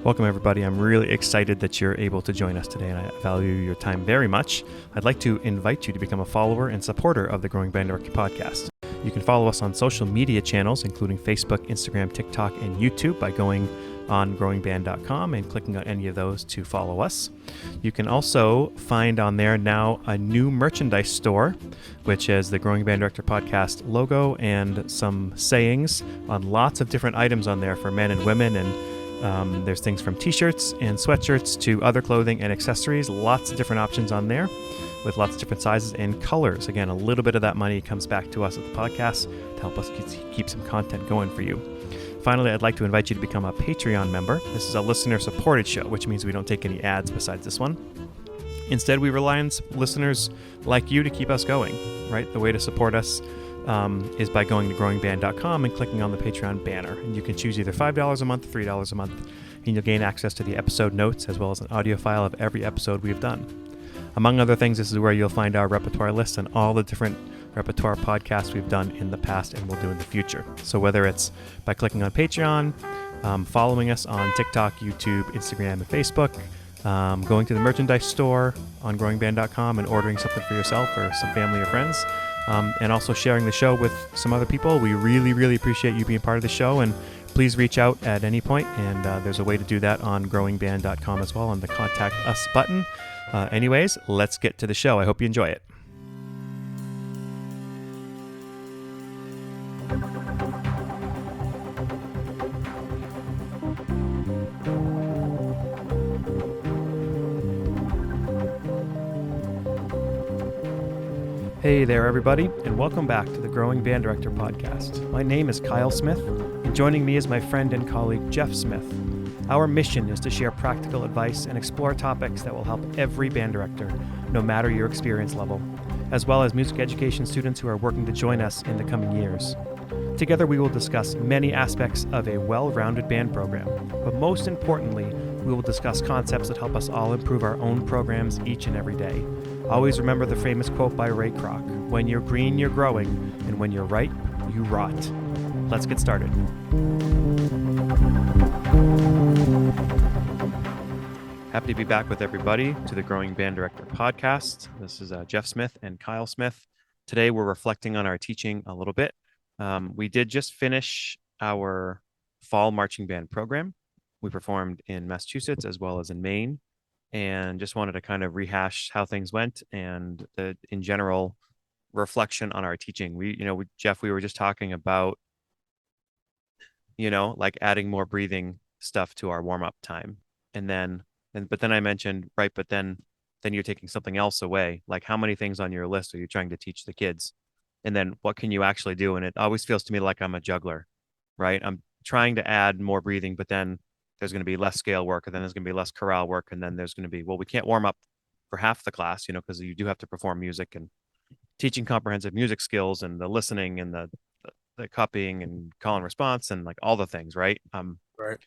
Welcome, everybody. I'm really excited that you're able to join us today, and I value your time very much. I'd like to invite you to become a follower and supporter of the Growing Band Director podcast. You can follow us on social media channels, including Facebook, Instagram, TikTok, and YouTube by going on growingband.com and clicking on any of those to follow us. You can also find on there now a new merchandise store, which has the Growing Band Director podcast logo and some sayings on lots of different items on there for men and women, and there's things from t-shirts and sweatshirts to other clothing and accessories. Lots of different options on there with lots of different sizes and colors. Again, a little bit of that money comes back to us at the podcast to help us keep some content going for you. Finally, I'd like to invite you to become a Patreon member. This is a listener-supported show, which means we don't take any ads besides this one. Instead, we rely on listeners like you to keep us going, right? The way to support us is by going to growingband.com and clicking on the Patreon banner. And you can choose either $5 a month, $3 a month, and you'll gain access to the episode notes as well as an audio file of every episode we've done. Among other things, this is where you'll find our repertoire list and all the different repertoire podcasts we've done in the past and will do in the future. So whether it's by clicking on Patreon, following us on TikTok, YouTube, Instagram, and Facebook, going to the merchandise store on growingband.com and ordering something for yourself or some family or friends, and also sharing the show with some other people. We really, really appreciate you being part of the show, and please reach out at any point, and there's a way to do that on growingband.com as well on the Contact Us button. Anyways, let's get to the show. I hope you enjoy it. Hey there, everybody, and welcome back to the Growing Band Director podcast. My name is Kyle Smith, and joining me is my friend and colleague, Jeff Smith. Our mission is to share practical advice and explore topics that will help every band director, no matter your experience level, as well as music education students who are working to join us in the coming years. Together, we will discuss many aspects of a well-rounded band program, but most importantly, we will discuss concepts that help us all improve our own programs each and every day. Always remember the famous quote by Ray Kroc: "When you're green, you're growing, and when you're right, you rot." Let's get started. Happy to be back with everybody to the Growing Band Director podcast. This is Jeff Smith and Kyle Smith. Today, we're reflecting on our teaching a little bit. We did just finish our fall marching band program. We performed in Massachusetts as well as in Maine, and just wanted to kind of rehash how things went and the, in general, reflection on our teaching. Jeff, we were just talking about, like adding more breathing stuff to our warm-up time. But then I mentioned, right, but then you're taking something else away. Like, how many things on your list are you trying to teach the kids? And then what can you actually do? And it always feels to me like I'm a juggler, right? I'm trying to add more breathing, but then there's going to be less scale work, and then there's going to be less chorale work, and then there's going to be, well, we can't warm up for half the class, because you do have to perform music, and teaching comprehensive music skills and the listening and the copying and call and response and like all the things, right? Right.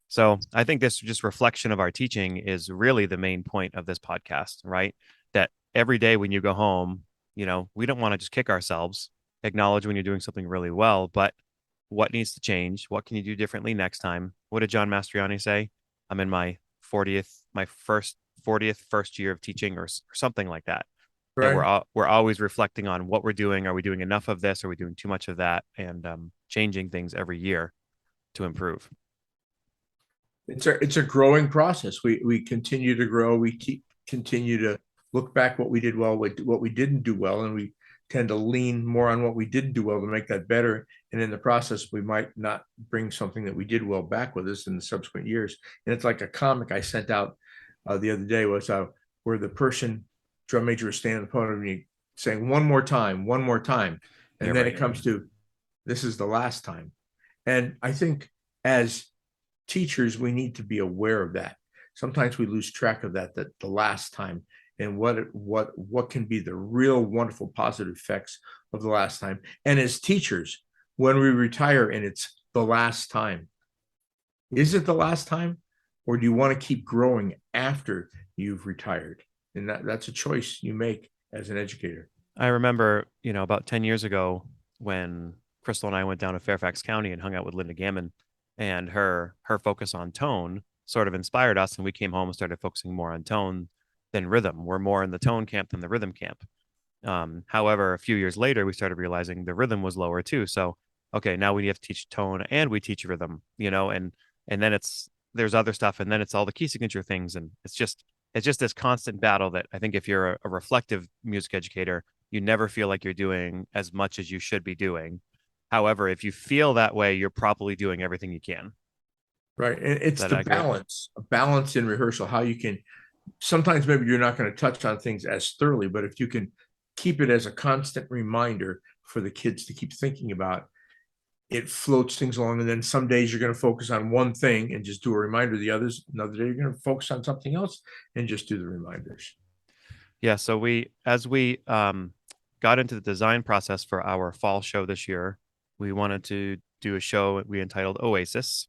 So I think this just reflection of our teaching is really the main point of this podcast, right? That every day when you go home, we don't want to just kick ourselves, acknowledge when you're doing something really well, but what needs to change? What can you do differently next time? What did John Mastriani say? I'm in my 40th first year of teaching, or something like that. Right. And we're always reflecting on what we're doing. Are we doing enough of this? Are we doing too much of that? And changing things every year to improve. It's a growing process. We continue to grow. We continue to look back what we did well, what we didn't do well, and we tend to lean more on what we didn't do well to make that better. And in the process, we might not bring something that we did well back with us in the subsequent years. And it's like a comic I sent out the other day was where the Persian drum major was standing in front of me saying, one more time. And then it comes to, this is the last time. And I think as teachers, we need to be aware of that. Sometimes we lose track of that the last time, and what can be the real wonderful positive effects of the last time. And as teachers, when we retire and it's the last time, is it the last time, or do you want to keep growing after you've retired? And that's a choice you make as an educator. I remember, about 10 years ago when Crystal and I went down to Fairfax County and hung out with Linda Gammon, and her focus on tone sort of inspired us, and we came home and started focusing more on tone than rhythm. We're more in the tone camp than the rhythm camp. However, a few years later, we started realizing the rhythm was lower too. So, okay, now we have to teach tone and we teach rhythm, and then there's other stuff, and then it's all the key signature things, and it's just this constant battle that I think if you're a reflective music educator, you never feel like you're doing as much as you should be doing. However, if you feel that way, you're probably doing everything you can. Right. And Is it's that the accurate? a balance in rehearsal, how you can sometimes maybe you're not going to touch on things as thoroughly, but if you can keep it as a constant reminder for the kids to keep thinking about, it floats things along. And then some days you're going to focus on one thing and just do a reminder. The others, another day, you're going to focus on something else and just do the reminders. Yeah. So as we got into the design process for our fall show this year, we wanted to do a show we entitled Oasis.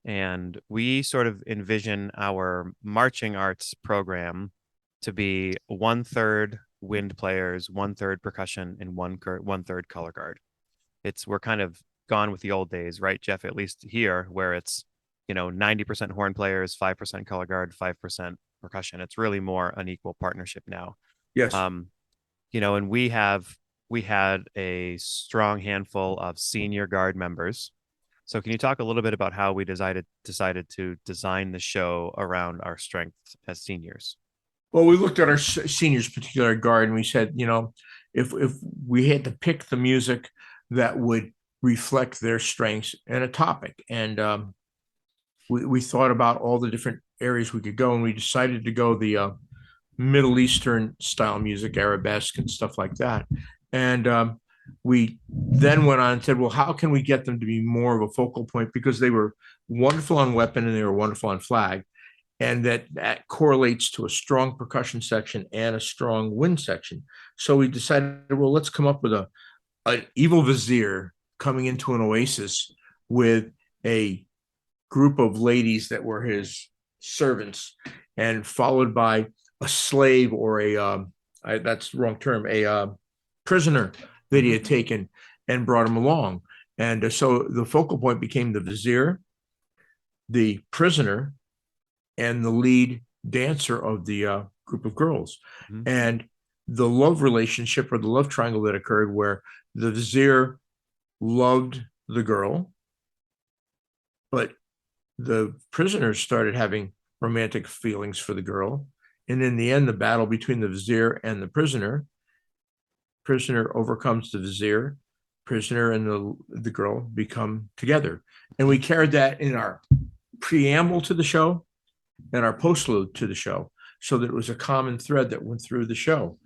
And we sort of envision our marching arts program to be one third wind players, one third percussion, and one third color guard. We're kind of gone with the old days, right, Jeff? At least here, where it's 90% horn players, 5% color guard, 5% percussion. It's really more an equal partnership now. Yes. Um, and we had a strong handful of senior guard members. So can you talk a little bit about how we decided to design the show around our strengths as seniors? Well, we looked at our seniors, particular guard, and we said, if we had to pick the music that would reflect their strengths and a topic, and we thought about all the different areas we could go, and we decided to go the Middle Eastern style music, arabesque and stuff like that. And we then went on and said, well, how can we get them to be more of a focal point? Because they were wonderful on weapon and they were wonderful on flag. And that correlates to a strong percussion section and a strong wind section. So we decided, well, let's come up with an evil vizier coming into an oasis with a group of ladies that were his servants, and followed by a slave or that's the wrong term, a prisoner that he had taken and brought him along. And so the focal point became the vizier, the prisoner, and the lead dancer of the group of girls. Mm-hmm. And the love relationship or the love triangle that occurred where the vizier loved the girl, but the prisoners started having romantic feelings for the girl. And in the end, the battle between the vizier and the prisoner overcomes the vizier, prisoner and the girl become together. And we carried that in our preamble to the show and our postlude to the show, so that it was a common thread that went through the show.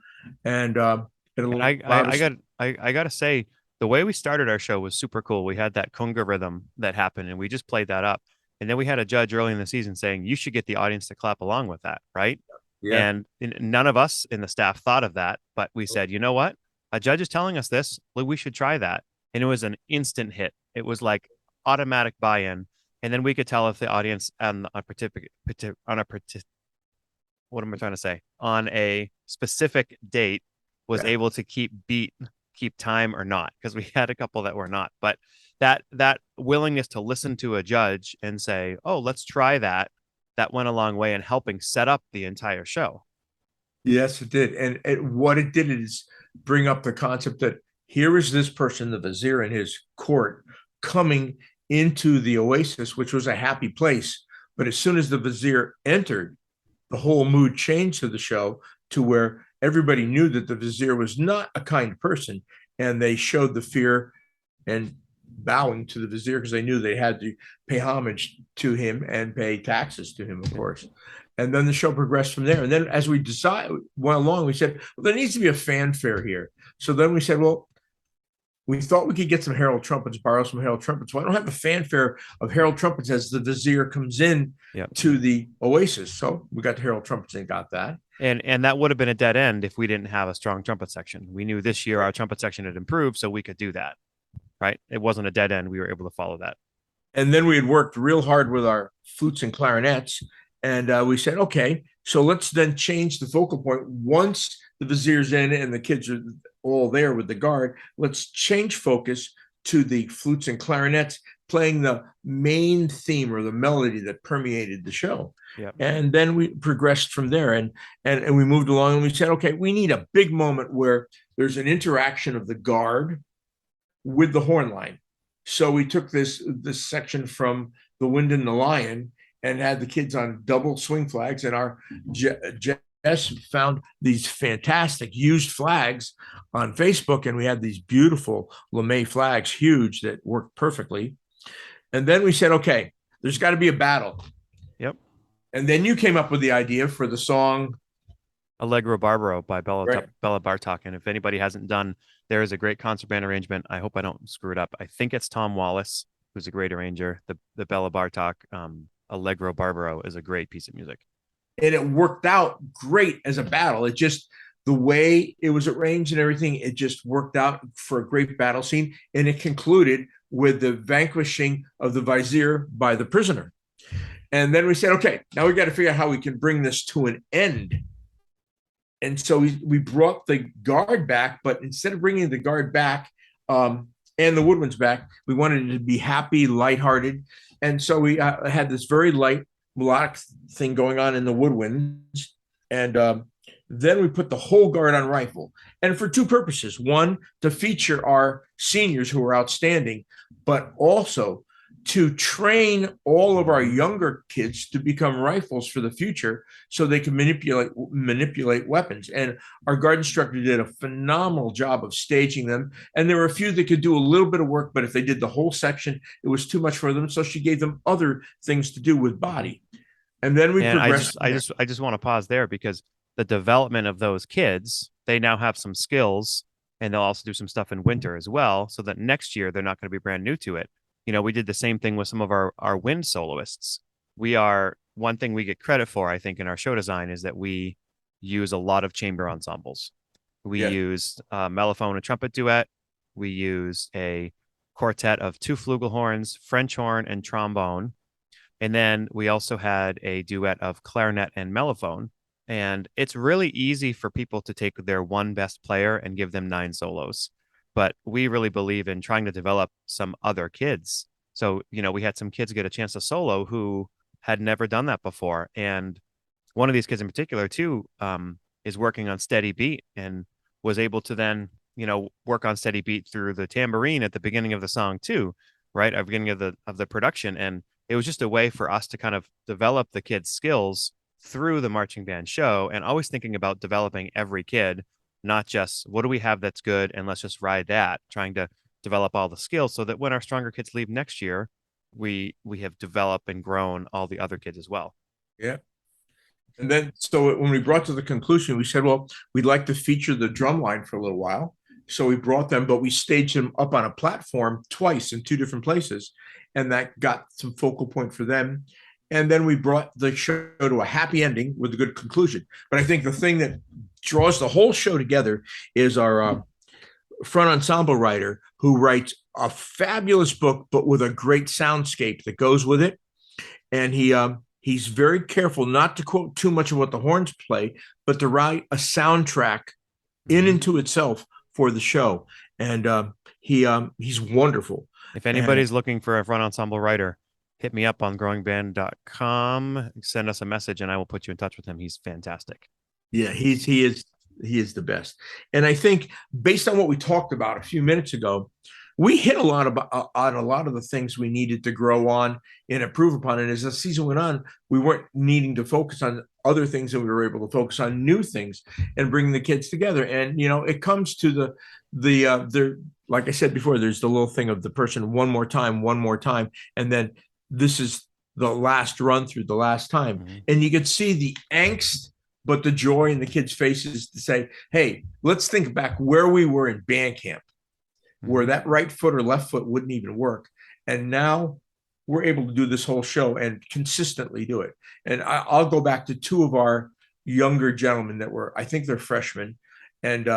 And I gotta say, the way we started our show was super cool. We had that conga rhythm that happened, and we just played that up. And then we had a judge early in the season saying, you should get the audience to clap along with that, right? Yeah. And none of us in the staff thought of that, but we said, you know what? A judge is telling us this. We should try that. And it was an instant hit. It was like automatic buy-in. And then we could tell if the audience on what am I trying to say? On a specific date was able to keep time or not, because we had a couple that were not. But that willingness to listen to a judge and say, oh, let's try that went a long way in helping set up the entire show. Yes, it did. And what it did is bring up the concept that here is this person, the vizier and his court, coming into the oasis, which was a happy place. But as soon as the vizier entered, the whole mood changed to the show, to where everybody knew that the vizier was not a kind person. And they showed the fear and bowing to the vizier because they knew they had to pay homage to him and pay taxes to him, of course. And then the show progressed from there. And then as we went along, we said, well, there needs to be a fanfare here. So then we said, well, we thought we could get some herald trumpets, borrow some herald trumpets. Well, I don't have a fanfare of herald trumpets as the vizier comes in to the oasis. So we got the herald trumpets and got that. And that would have been a dead end if we didn't have a strong trumpet section. We knew this year our trumpet section had improved, so we could do that, right? It wasn't a dead end. We were able to follow that. And then we had worked real hard with our flutes and clarinets. And we said, okay, so let's then change the focal point. Once the vizier's in and the kids are all there with the guard, let's change focus to the flutes and clarinets playing the main theme or the melody that permeated the show. Yeah. And then we progressed from there, and we moved along, and we said, okay, we need a big moment where there's an interaction of the guard with the horn line. So we took this section from The Wind and the Lion and had the kids on double swing flags, and our Jess found these fantastic used flags on Facebook, and we had these beautiful LeMay flags, huge, that worked perfectly. And then we said, okay, there's got to be a battle. Yep. And then you came up with the idea for the song Allegro Barbaro by Bella Right. Bartok. And if anybody hasn't done, there is a great concert band arrangement. I hope I don't screw it up. I think it's Tom Wallace, who's a great arranger. The Bella Bartok Allegro Barbaro is a great piece of music. And it worked out great as a battle. It just, the way it was arranged and everything, it just worked out for a great battle scene. And it concluded with the vanquishing of the vizier by the prisoner. And then we said, okay, now we got to figure out how we can bring this to an end. And so we brought the guard back, but instead of bringing the guard back and the woodwinds back, we wanted it to be happy, lighthearted. And so we had this very light melodic thing going on in the woodwinds. And then we put the whole guard on rifle, and for two purposes. One, to feature our seniors who are outstanding, but also to train all of our younger kids to become rifles for the future so they can manipulate weapons. And our guard instructor did a phenomenal job of staging them. And there were a few that could do a little bit of work, but if they did the whole section, it was too much for them. So she gave them other things to do with body. And then we progressed. I just want to pause there, because the development of those kids, they now have some skills, and they'll also do some stuff in winter as well, so that next year they're not going to be brand new to it. You know, we did the same thing with some of our wind soloists. One thing we get credit for, I think, in our show design is that we use a lot of chamber ensembles. We used a mellophone and trumpet duet. We used a quartet of two flugelhorns, French horn, and trombone. And then we also had a duet of clarinet and mellophone. And it's really easy for people to take their one best player and give them 9 solos. But we really believe in trying to develop some other kids. So, you know, we had some kids get a chance to solo who had never done that before. And one of these kids in particular, too, is working on steady beat and was able to then, you know, work on steady beat through the tambourine at the beginning of the song, too, right? At the beginning of the production. And it was just a way for us to kind of develop the kids' skills through the marching band show, and always thinking about developing every kid, not just what do we have that's good and let's just ride that, trying to develop all the skills so that when our stronger kids leave next year, we have developed and grown all the other kids as well. Yeah. And then, so when we brought to the conclusion, we said, well, we'd like to feature the drum line for a little while. So we brought them, but we staged them up on a platform twice in 2 different places. And that got some focal point for them. And then we brought the show to a happy ending with a good conclusion. But I think the thing that draws the whole show together is our front ensemble writer, who writes a fabulous book, but with a great soundscape that goes with it. And he's very careful not to quote too much of what the horns play, but to write a soundtrack in and to itself for the show. And he's wonderful. If anybody's looking for a front ensemble writer, hit me up on growingband.com, send us a message, and I will put you in touch with him. He's fantastic. Yeah, he is the best. And I think based on what we talked about a few minutes ago, we hit on a lot of the things we needed to grow on and improve upon. And as the season went on, we weren't needing to focus on other things, and we were able to focus on new things and bring the kids together. And, you know, it comes to the like I said before, there's the little thing of the person, one more time. And then this is the last run through, the last time. Mm-hmm. And you could see the angst, but the joy in the kids' faces to say, hey, let's think back where we were in band camp, where that right foot or left foot wouldn't even work. And now we're able to do this whole show and consistently do it. And I'll go back to 2 of our younger gentlemen that were, I think they're freshmen, and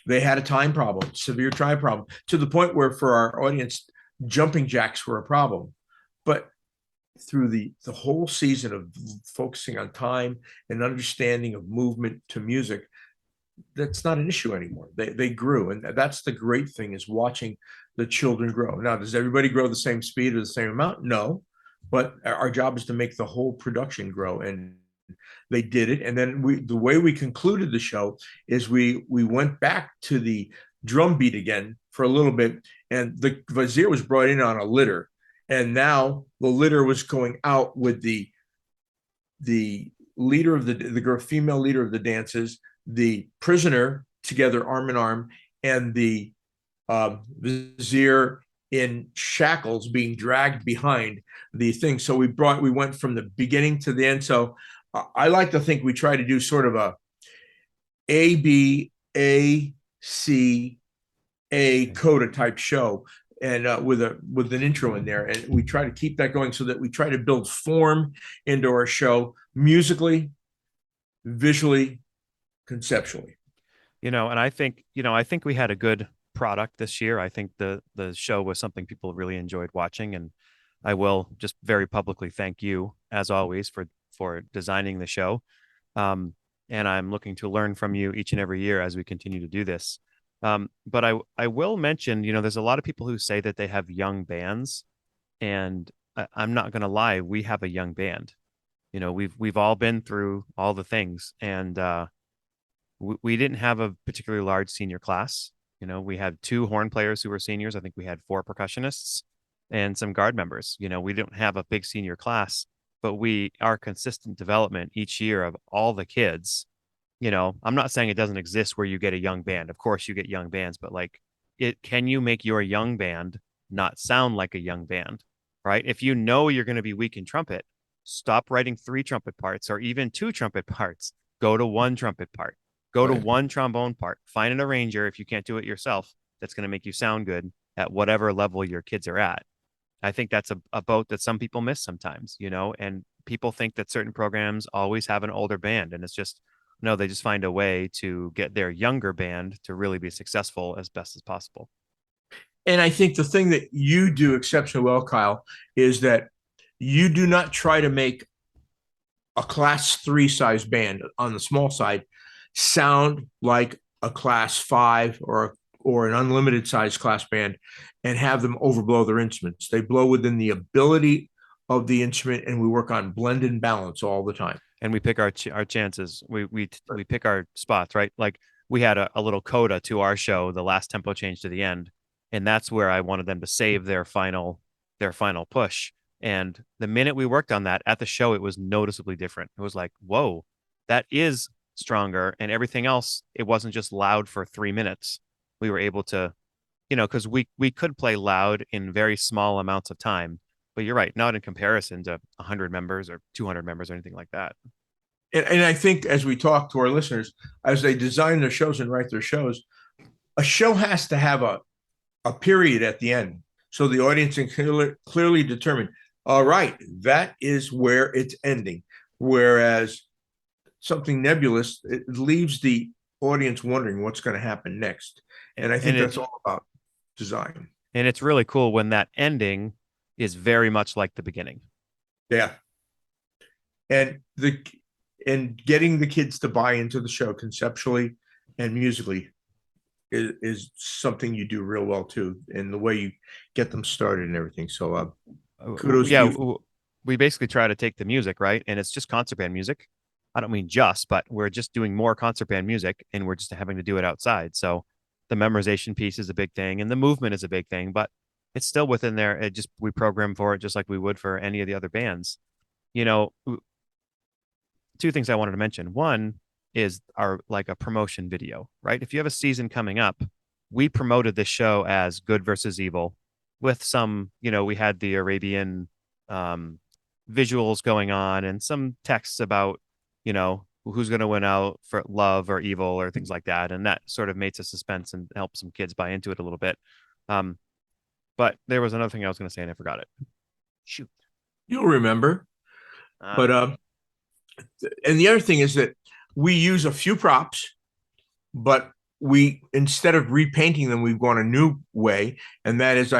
they had a time problem, severe time problem, to the point where for our audience, jumping jacks were a problem. But through the whole season of focusing on time and understanding of movement to music, that's not an issue anymore. They grew, and that's the great thing, is watching the children grow. Now, does everybody grow the same speed or the same amount? No, but our job is to make the whole production grow, and they did it. And then the way we concluded the show is we went back to the drum beat again for a little bit, and the vizier was brought in on a litter, and now the litter was going out with the leader of the female leader of the dances, the prisoner together arm in arm, and the vizier in shackles being dragged behind the thing. So we went from the beginning to the end. So I like to think we try to do sort of a coda type show, and with an intro in there, and we try to keep that going so that we try to build form into our show, musically, visually, conceptually. And I think we had a good product this year. I think the show was something people really enjoyed watching, and I will just very publicly thank you, as always, for designing the show. And I'm looking to learn from you each and every year as we continue to do this. But I will mention, there's a lot of people who say that they have young bands, and I'm not going to lie, we have a young band. We've all been through all the things, and we didn't have a particularly large senior class. We had 2 horn players who were seniors. I think we had 4 percussionists and some guard members. We don't have a big senior class, but our consistent development each year of all the kids. I'm not saying it doesn't exist where you get a young band. Of course, you get young bands, but can you make your young band not sound like a young band, right? If you're going to be weak in trumpet, stop writing 3 trumpet parts or even 2 trumpet parts. Go to 1 trumpet part. Go to 1 trombone part. Find an arranger, if you can't do it yourself, that's going to make you sound good at whatever level your kids are at. I think that's a boat that some people miss sometimes, and people think that certain programs always have an older band, and it's just, no, they just find a way to get their younger band to really be successful as best as possible. And I think the thing that you do exceptionally well, Kyle, is that you do not try to make a class 3 size band on the small side sound like a class 5 or an unlimited size class band and have them overblow their instruments. They blow within the ability of the instrument, and we work on blend and balance all the time. And we pick our chances. We pick our spots, right? Like we had a little coda to our show, the last tempo change to the end, and that's where I wanted them to save their final push. And the minute we worked on that at the show, it was noticeably different. It was like, whoa, that is stronger. And everything else, it wasn't just loud for 3 minutes. We were able to, because we could play loud in very small amounts of time. But you're right, not in comparison to 100 members or 200 members or anything like that. And I think as we talk to our listeners, as they design their shows and write their shows, a show has to have a period at the end, so the audience can clearly determine, all right, that is where it's ending. Whereas something nebulous, it leaves the audience wondering what's going to happen next. And I think that's all about design. And it's really cool when that ending is very much like the beginning. Yeah. And getting the kids to buy into the show conceptually and musically is something you do real well too, and the way you get them started and everything. So kudos. Yeah, we basically try to take the music, right? And it's just concert band music. I don't mean just, but we're just doing more concert band music, and we're just having to do it outside. So the memorization piece is a big thing, and the movement is a big thing, but it's still within there. We program for it just like we would for any of the other bands. 2 things I wanted to mention. One is a promotion video, right? If you have a season coming up, we promoted this show as good versus evil with some, we had the Arabian visuals going on and some texts about, who's going to win out for love or evil or things like that. And that sort of made a suspense and helped some kids buy into it a little bit. But there was another thing I was going to say and I forgot it. Shoot. You'll remember. But and the other thing is that we use a few props, but we instead of repainting them, we've gone a new way, and that is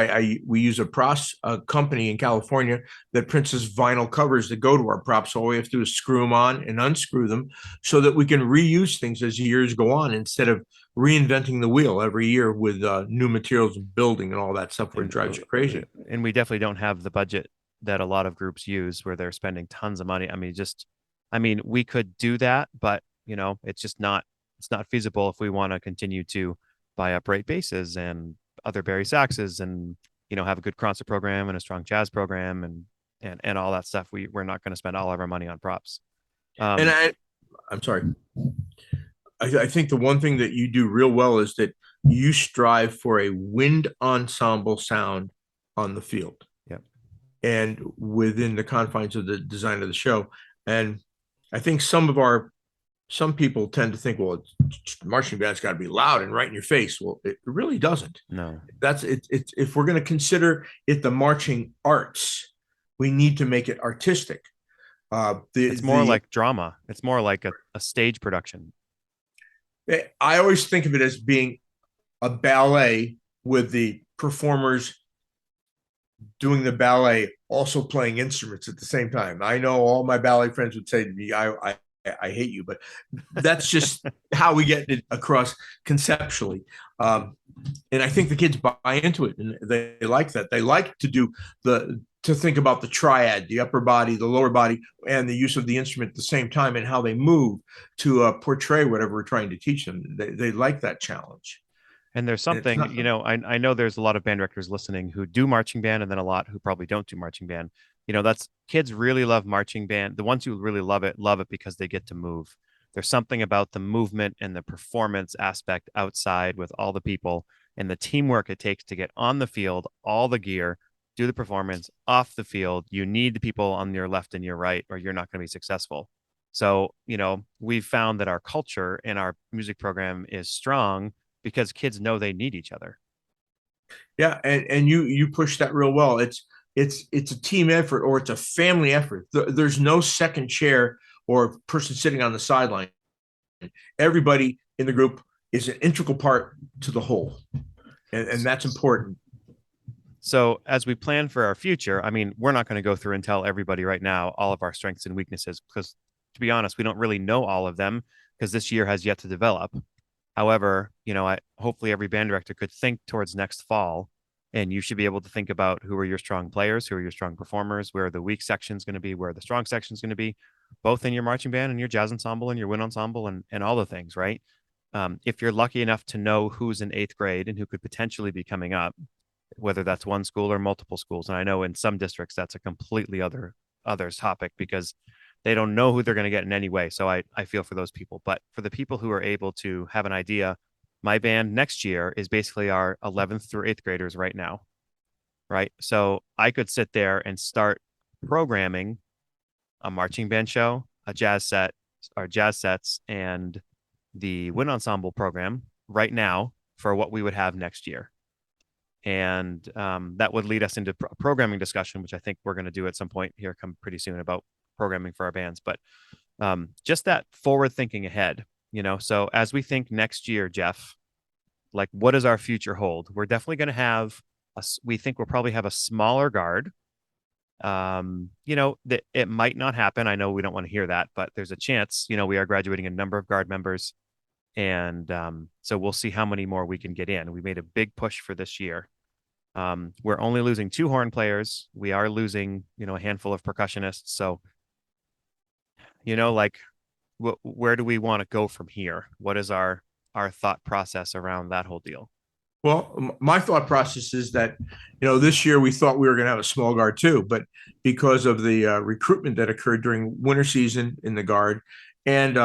we use a company in California that prints us vinyl covers that go to our props. So all we have to do is screw them on and unscrew them, so that we can reuse things as years go on, instead of reinventing the wheel every year with new materials and building and all that stuff, where it drives you crazy. And we definitely don't have the budget that a lot of groups use where they're spending tons of money. I mean, we could do that, but it's just not feasible if we want to continue to buy upright basses and other Barry Saxes and have a good concert program and a strong jazz program and all that stuff. We're not going to spend all of our money on props. And I'm sorry. I think the one thing that you do real well is that you strive for a wind ensemble sound on the field. Yep. And within the confines of the design of the show. And I think some people tend to think, well, marching band's got to be loud and right in your face. Well, it really doesn't. No. That's it. It's if we're going to consider it the marching arts, we need to make it artistic. It's more like drama. It's more like a stage production. I always think of it as being a ballet with the performers doing the ballet, also playing instruments at the same time. I know all my ballet friends would say to me, I hate you, but that's just how we get it across conceptually. And I think the kids buy into it, and they like that. They like to think about the triad, the upper body, the lower body, and the use of the instrument at the same time, and how they move to portray whatever we're trying to teach them. They like that challenge. And there's something, I know there's a lot of band directors listening who do marching band, and then a lot who probably don't do marching band. That's kids really love marching band. The ones who really love it because they get to move. There's something about the movement and the performance aspect outside with all the people and the teamwork it takes to get on the field, all the gear, do the performance off the field. You need the people on your left and your right, or you're not going to be successful. So, we've found that our culture and our music program is strong because kids know they need each other. Yeah, and you push that real well. It's a team effort, or it's a family effort. There's no second chair or person sitting on the sideline. Everybody in the group is an integral part to the whole, and that's important. So as we plan for our future, I mean, we're not going to go through and tell everybody right now all of our strengths and weaknesses, because to be honest, we don't really know all of them, because this year has yet to develop. However, hopefully every band director could think towards next fall, and you should be able to think about who are your strong players, who are your strong performers, where the weak section is going to be, where the strong section is going to be, both in your marching band and your jazz ensemble and your wind ensemble and all the things, right? If you're lucky enough to know who's in 8th grade and who could potentially be coming up, whether that's one school or multiple schools. And I know in some districts that's a completely others topic, because they don't know who they're going to get in any way. So I feel for those people. But for the people who are able to have an idea, my band next year is basically our 11th through 8th graders right now. Right. So I could sit there and start programming a marching band show, a jazz set, or jazz sets, and the wind ensemble program right now for what we would have next year. And that would lead us into a programming discussion, which I think we're going to do at some point here come pretty soon, about programming for our bands. But just that forward thinking ahead, so as we think next year, Jeff, like, what does our future hold? We're definitely going to have we think we'll probably have a smaller guard. That it might not happen. I know we don't want to hear that, but there's a chance. We are graduating a number of guard members, and so we'll see how many more we can get in. We made a big push for this year. We're only losing 2 horn players. We are losing, a handful of percussionists. So, like, where do we want to go from here? What is our thought process around that whole deal? Well, my thought process is that, this year we thought we were going to have a small guard too, but because of the recruitment that occurred during winter season in the guard and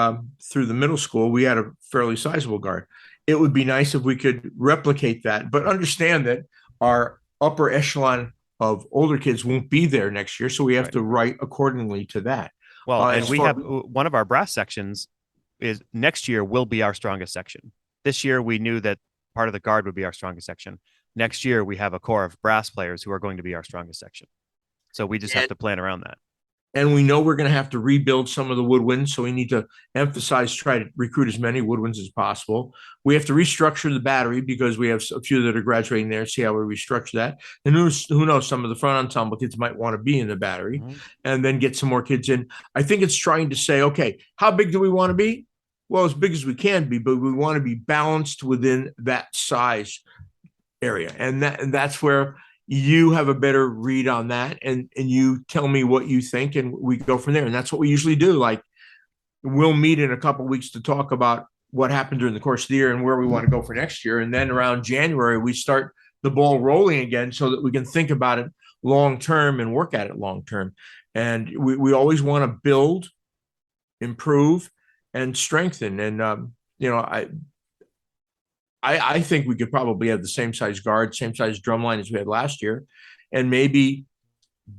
through the middle school, we had a fairly sizable guard. It would be nice if we could replicate that, but understand that our upper echelon of older kids won't be there next year, so we have to write accordingly to that. Well, and we have one of our brass sections is next year will be our strongest section. This year we knew that part of the guard would be our strongest section. Next year we have a core of brass players who are going to be our strongest section. So we just have to plan around that. and we know we're going to have to rebuild some of the woodwinds. So we need to emphasize, try to recruit as many woodwinds as possible. We have to restructure the battery because we have a few that are graduating there. See how we restructure that. And who knows, some of the front ensemble kids might want to be in the battery, and then get some more kids in. I think it's trying to say, okay, how big do we want to be? Well, as big as we can be, but we want to be balanced within that size area. And that's where you have a better read on that, and you tell me what you think, and we go from there. And that's what we usually do. Like, we'll meet in a couple of weeks to talk about what happened during the course of the year and where we want to go for next year. And then around January, we start the ball rolling again so that we can think about it long term and work at it long term. And we always want to build, improve, and strengthen. And I think we could probably have the same size guard, same size drum line as we had last year, and maybe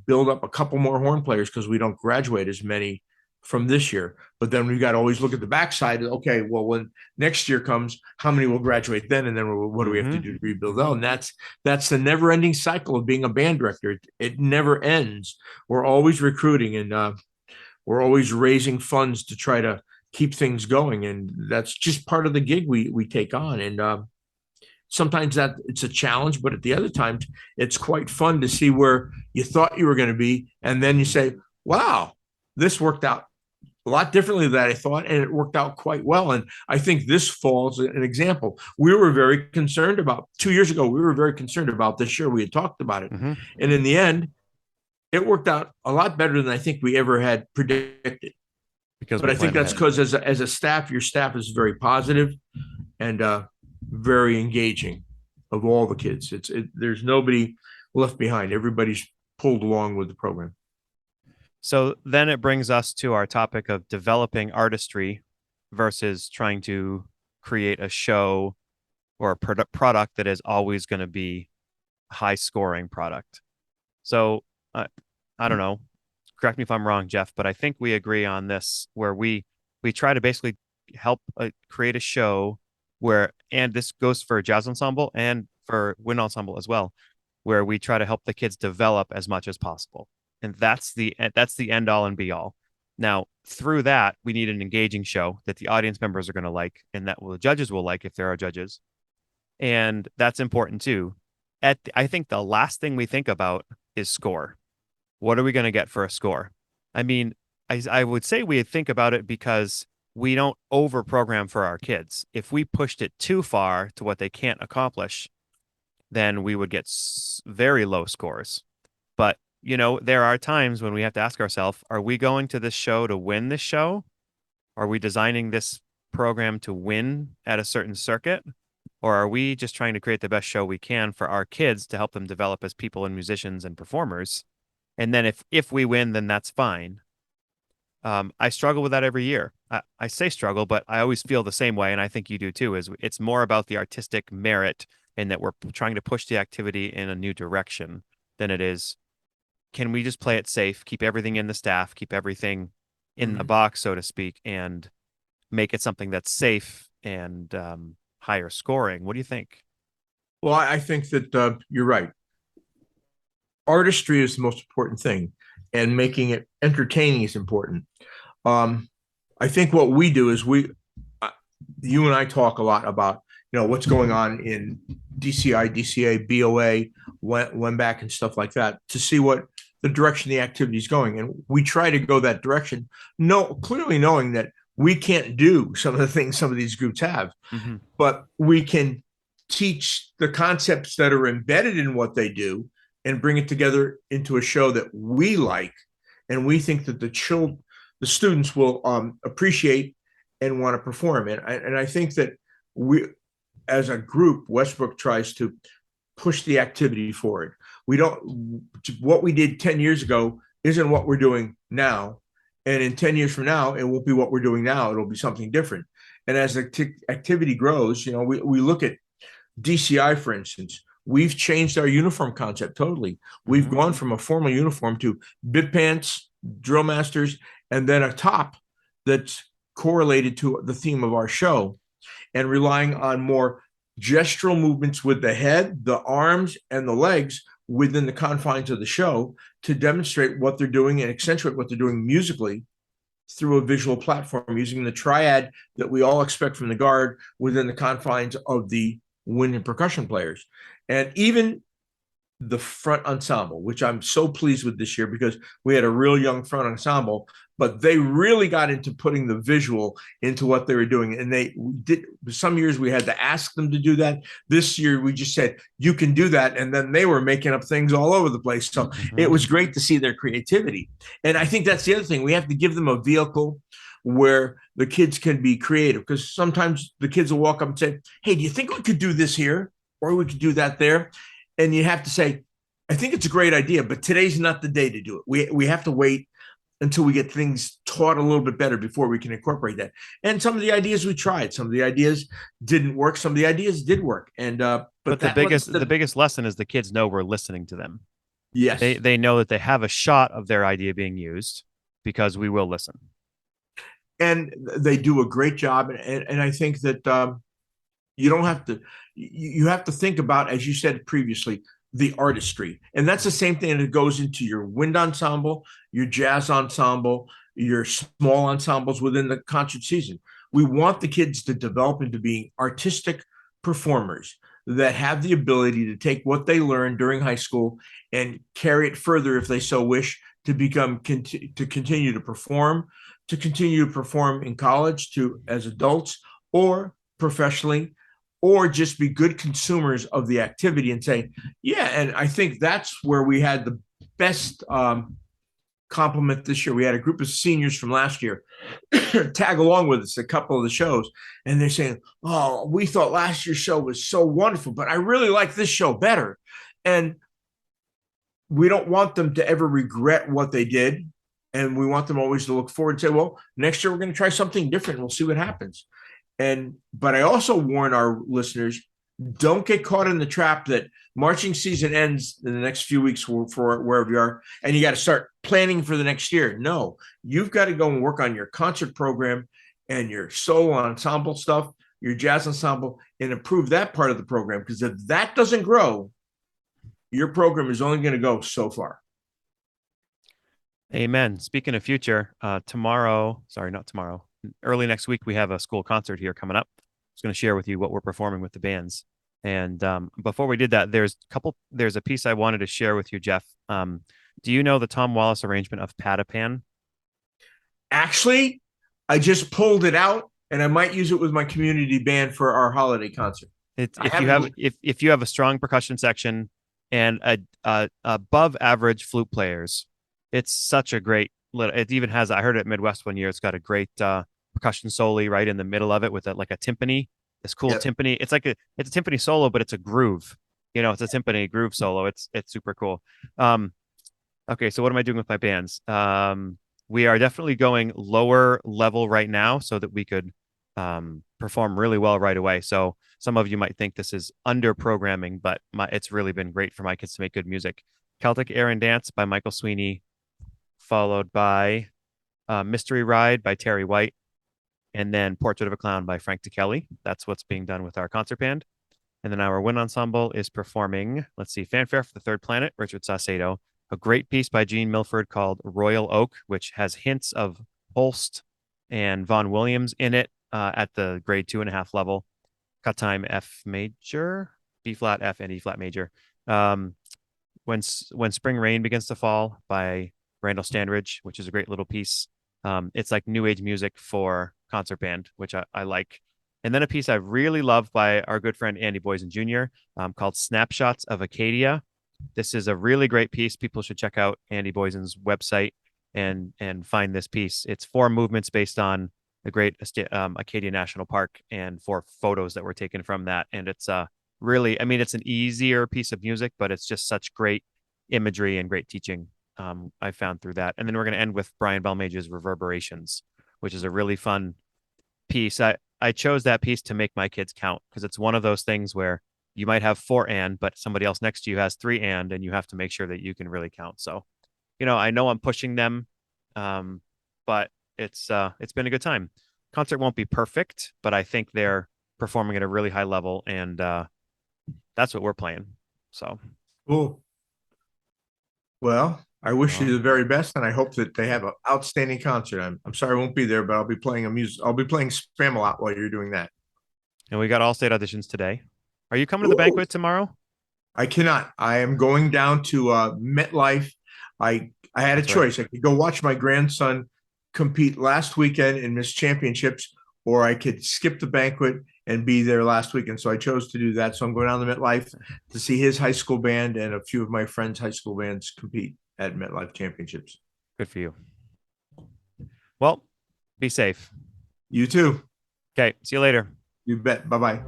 build up a couple more horn players because we don't graduate as many from this year. But then we've got to always look at the backside. Okay, well, when next year comes, how many will graduate then? And then what do we have to do to rebuild? Oh, and that's the never-ending cycle of being a band director. It never ends. We're always recruiting, and we're always raising funds to try to keep things going. And that's just part of the gig we take on. And sometimes that it's a challenge, but at the other times it's quite fun to see where you thought you were going to be. And then you say, wow, this worked out a lot differently than I thought. And it worked out quite well. And I think this falls an example. We were very concerned about 2 years ago. We were very concerned about this year. We had talked about it. And in the end, it worked out a lot better than I think we ever had predicted. But I think that's because as a staff, your staff is very positive and very engaging of all the kids. There's nobody left behind. Everybody's pulled along with the program. So then it brings us to our topic of developing artistry versus trying to create a show or a product that is always going to be a high scoring product. So I don't know. Correct me if I'm wrong, Jeff, but I think we agree on this, where we try to basically help create a show where, and this goes for jazz ensemble and for wind ensemble as well, where we try to help the kids develop as much as possible. And that's the end all and be all. Now, through that, we need an engaging show that the audience members are going to like, and that the judges will like if there are judges. And that's important too. I think the last thing we think about is score. What are we going to get for a score? I mean, I would say we think about it because we don't over program for our kids. If we pushed it too far to what they can't accomplish, then we would get very low scores. But, there are times when we have to ask ourselves, are we going to this show to win this show? Are we designing this program to win at a certain circuit? Or are we just trying to create the best show we can for our kids to help them develop as people and musicians and performers? And then if we win, then that's fine. I struggle with that every year. I say struggle, but I always feel the same way. And I think you do too, is it's more about the artistic merit and that we're trying to push the activity in a new direction than it is, can we just play it safe, keep everything in the staff, keep everything in the box, so to speak, and make it something that's safe and higher scoring. What do you think? Well, I think that you're right. Artistry is the most important thing, and making it entertaining is important. I think what we do is you and I talk a lot about, what's going on in DCI, DCA, BOA, WEMBAC, and stuff like that, to see what the direction the activity is going. And we try to go that direction, clearly knowing that we can't do some of the things some of these groups have, but we can teach the concepts that are embedded in what they do and bring it together into a show that we like, and we think that the students will appreciate and want to perform. And I think that we, as a group, Westbrook tries to push the activity forward. What we did 10 years ago isn't what we're doing now. And in 10 years from now, it won't be what we're doing now. It'll be something different. And as the activity grows, we look at DCI, for instance. We've changed our uniform concept totally. We've gone from a formal uniform to bib pants, drill masters, and then a top that's correlated to the theme of our show, and relying on more gestural movements with the head, the arms, and the legs, within the confines of the show to demonstrate what they're doing and accentuate what they're doing musically through a visual platform using the triad that we all expect from the Guard within the confines of the wind and percussion players. And even the front ensemble, which I'm so pleased with this year because we had a real young front ensemble, but they really got into putting the visual into what they were doing. And they did, some years we had to ask them to do that. This year we just said, you can do that. And then they were making up things all over the place. So it was great to see their creativity. And I think that's the other thing. We have to give them a vehicle where the kids can be creative, because sometimes the kids will walk up and say, hey, do you think we could do this here? Or we could do that there? And you have to say, I think it's a great idea, but today's not the day to do it. We have to wait until we get things taught a little bit better before we can incorporate that. And some of the ideas we tried, some of the ideas didn't work, some of the ideas did work. And but the biggest lesson is the kids know we're listening to them. Yes, they know that they have a shot of their idea being used because we will listen. And they do a great job. And I think that you don't have to, you have to think about, as you said previously, the artistry. And that's the same thing that goes into your wind ensemble, your jazz ensemble, your small ensembles within the concert season. We want the kids to develop into being artistic performers that have the ability to take what they learned during high school and carry it further if they so wish, to continue to perform in college, to as adults or professionally, or just be good consumers of the activity and say, yeah. And I think that's where we had the best compliment this year. We had a group of seniors from last year tag along with us a couple of the shows, and they're saying, oh, we thought last year's show was so wonderful, but I really like this show better. And we don't want them to ever regret what they did. And we want them always to look forward and say, well, next year we're going to try something different. We'll see what happens. But I also warn our listeners, don't get caught in the trap that marching season ends in the next few weeks for wherever you are, and you got to start planning for the next year. No, you've got to go and work on your concert program and your solo ensemble stuff, your jazz ensemble, and improve that part of the program. Because if that doesn't grow, your program is only going to go so far. Amen. Speaking of future, early next week, we have a school concert here coming up. I was going to share with you what we're performing with the bands. And before we did that, there's a piece I wanted to share with you, Jeff. Do you know the Tom Wallace arrangement of Patapan? Actually, I just pulled it out, and I might use it with my community band for our holiday concert. If you have a strong percussion section and a above average flute players, it's such a great. It even has. I heard it at Midwest one year. It's got a great percussion solo right in the middle of it with like a timpani. This cool timpani. It's a timpani solo, but it's a groove. It's a timpani groove solo. It's super cool. Okay, so what am I doing with my bands? We are definitely going lower level right now so that we could perform really well right away. So some of you might think this is under programming, but it's really been great for my kids to make good music. Celtic Air and Dance by Michael Sweeney, followed by Mystery Ride by Terry White, and then Portrait of a Clown by Frank DeKelly. That's what's being done with our concert band. And then our wind ensemble is performing, Fanfare for the Third Planet, Richard Saucedo, a great piece by Gene Milford called Royal Oak, which has hints of Holst and Vaughan Williams in it at the grade 2.5 level. Cut time F major, B flat, F, and E flat major. When Spring Rain Begins to Fall by Randall Standridge, which is a great little piece. It's like new age music for concert band, which I like. And then a piece I really love by our good friend Andy Boysen Jr. Called Snapshots of Acadia. This is a really great piece. People should check out Andy Boysen's website and find this piece. It's 4 movements based on the great Acadia National Park and 4 photos that were taken from that. And it's really, it's an easier piece of music, but it's just such great imagery and great teaching I found through that. And then we're going to end with Brian Belmage's Reverberations, which is a really fun piece. I chose that piece to make my kids count because it's one of those things where you might have 4 but somebody else next to you has 3 and you have to make sure that you can really count. So, I know I'm pushing them, but it's been a good time. Concert won't be perfect, but I think they're performing at a really high level, and that's what we're playing. So cool. Well, I wish Well, you the very best, and I hope that they have an outstanding concert. I'm sorry I won't be there, but I'll be playing I'll be playing Spamalot while you're doing that. and we got all state auditions today. Are you coming to the Ooh. banquet tomorrow? I cannot. I am going down to MetLife. I had a That's right. choice. I could go watch my grandson compete last weekend in Miss Championships, or I could skip the banquet and be there last weekend. So I chose to do that. So I'm going down to MetLife to see his high school band and a few of my friends' high school bands compete at MetLife Championships. Good for you. Well, be safe. You too. Okay, see you later. You bet. Bye bye.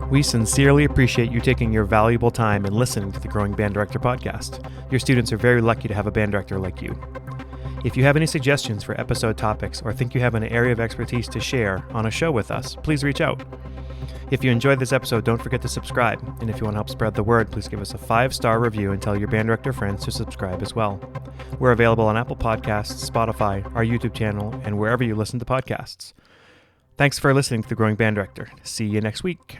We sincerely appreciate you taking your valuable time and listening to the Growing Band Director podcast. Your students are very lucky to have a band director like you. If you have any suggestions for episode topics or think you have an area of expertise to share on a show with us, please reach out. If you enjoyed this episode, don't forget to subscribe. And if you want to help spread the word, please give us a 5-star review and tell your band director friends to subscribe as well. We're available on Apple Podcasts, Spotify, our YouTube channel, and wherever you listen to podcasts. Thanks for listening to The Growing Band Director. See you next week.